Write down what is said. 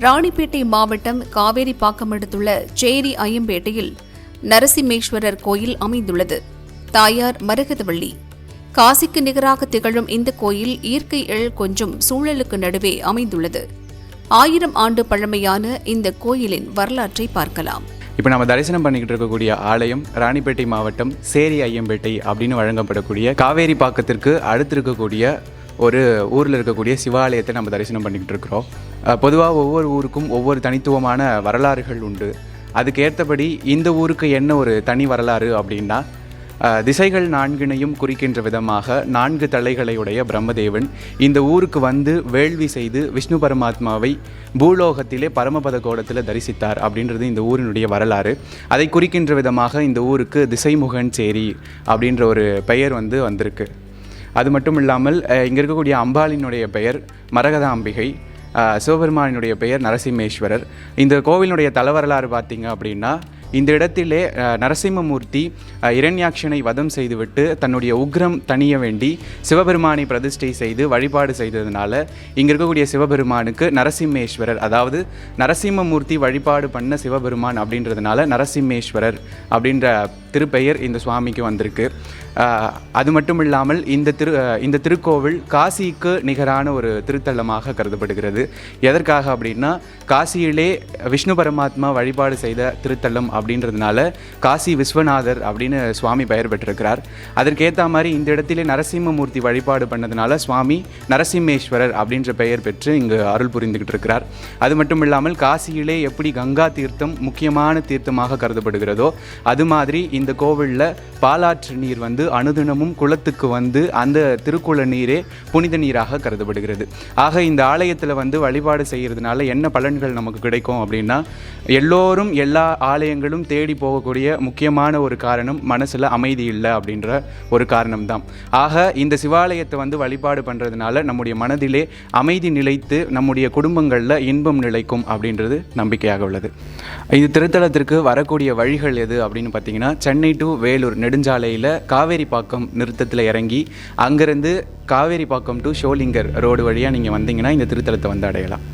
ராணிப்பேட்டை மாவட்டம் காவேரிப்பாக்கம் அடுத்துள்ள சேரி ஐயம்பேட்டையில் நரசிம்மேஸ்வரர் கோயில் அமைந்துள்ளது. தாயார் மரகதவள்ளி. காசிக்கு நிகராக திகழும் இந்த கோயில் இயற்கை எழில் கொஞ்சும் சூழலுக்கு நடுவே அமைந்துள்ளது. 1000 ஆண்டு பழமையான இந்த கோயிலின் வரலாற்றை பார்க்கலாம். இப்போ நம்ம தரிசனம் பண்ணிக்கிட்டு இருக்கக்கூடிய ஆலயம் ராணிப்பேட்டை மாவட்டம் சேரி ஐயம்பேட்டை அப்படின்னு வழங்கப்படக்கூடிய காவேரிப்பாக்கத்திற்கு அடுத்து இருக்கக்கூடிய ஒரு ஊரில் இருக்கக்கூடிய சிவாலயத்தை நம்ம தரிசனம் பண்ணிக்கிட்டு இருக்கிறோம். பொதுவாக ஒவ்வொரு ஊருக்கும் ஒவ்வொரு தனித்துவமான வரலாறுகள் உண்டு. அதுக்கு ஏற்றபடி இந்த ஊருக்கு என்ன ஒரு தனி வரலாறு அப்படின்னா, திசைகள் 4 குறிக்கின்ற விதமாக 4 தலைகளையுடைய பிரம்மதேவன் இந்த ஊருக்கு வந்து வேள்வி செய்து விஷ்ணு பரமாத்மாவை பூலோகத்திலே பரமபத கோலத்தில் தரிசித்தார் அப்படின்றது இந்த ஊரினுடைய வரலாறு. அதை குறிக்கின்ற விதமாக இந்த ஊருக்கு திசைமுகன் சேரி அப்படின்ற ஒரு பெயர் வந்திருக்கு. அது மட்டும் இல்லாமல் இங்கே இருக்கக்கூடிய அம்பாளினுடைய பெயர் மரகதாம்பிகை, சிவபெருமானினுடைய பெயர் நரசிம்மேஸ்வரர். இந்த கோவிலினுடைய தலவரலாறு பார்த்தீங்க அப்படின்னா, இந்த இடத்திலே நரசிம்மமூர்த்தி இரண்யாட்சனை வதம் செய்துவிட்டு தன்னுடைய உக்ரம் தணிய வேண்டி சிவபெருமானை பிரதிஷ்டை செய்து வழிபாடு செய்ததுனால இங்கே இருக்கக்கூடிய சிவபெருமானுக்கு நரசிம்மேஸ்வரர், அதாவது நரசிம்மமூர்த்தி வழிபாடு பண்ண சிவபெருமான் அப்படின்றதுனால நரசிம்மேஸ்வரர் அப்படின்ற திருப்பெயர் இந்த சுவாமிக்கு வந்திருக்கு. அது மட்டும் இல்லாமல் இந்த திருக்கோவில் காசிக்கு நிகரான ஒரு திருத்தலமாக கருதப்படுகிறது. எதற்காக அப்படின்னா, காசியிலே விஷ்ணு பரமாத்மா வழிபாடு செய்த திருத்தலம் அப்படின்றதுனால காசி விஸ்வநாதர் அப்படின்னு சுவாமி பெயர் பெற்றிருக்கிறார். அதற்கேற்ற மாதிரி இந்த இடத்திலே நரசிம்மமூர்த்தி வழிபாடு பண்ணதுனால சுவாமி நரசிம்மேஸ்வரர் அப்படின்ற பெயர் பெற்று இங்கு அருள் புரிந்துகிட்டு இருக்கிறார். அது மட்டும் இல்லாமல் காசியிலே எப்படி கங்கா தீர்த்தம் முக்கியமான தீர்த்தமாக கருதப்படுகிறதோ அது மாதிரி இந்த கோவிலில் பாலாற்று நீர் அனுதினமும் குளத்துக்கு அந்த திருக்குள நீரே புனித நீராக கருதப்படுகிறது. ஆக இந்த ஆலயத்தில் வழிபாடு செய்கிறதுனால என்ன பலன்கள் நமக்கு கிடைக்கும் அப்படின்னா, எல்லோரும் எல்லா ஆலயங்களும் தேடி போகக்கூடிய முக்கியமான ஒரு காரணம் மனசில் அமைதி இல்லை அப்படின்ற ஒரு காரணம்தான். ஆக இந்த சிவாலயத்தை வழிபாடு பண்ணுறதுனால நம்முடைய மனதிலே அமைதி நிலைத்து நம்முடைய குடும்பங்களில் இன்பம் நிலைக்கும் அப்படின்றது நம்பிக்கையாக உள்ளது. இது திருத்தலத்திற்கு வரக்கூடிய வழிகள் எது அப்படின்னு பார்த்தீங்கன்னா, சென்னை டு வேலூர் நெடுஞ்சாலையில் காவேரிப்பாக்கம் நிறுத்தத்தில் இறங்கி அங்கேருந்து காவேரிப்பாக்கம் டு ஷோலிங்கர் ரோடு வழியாக நீங்கள் வந்தீங்கன்னா இந்த திருத்தலத்தை அடையலாம்.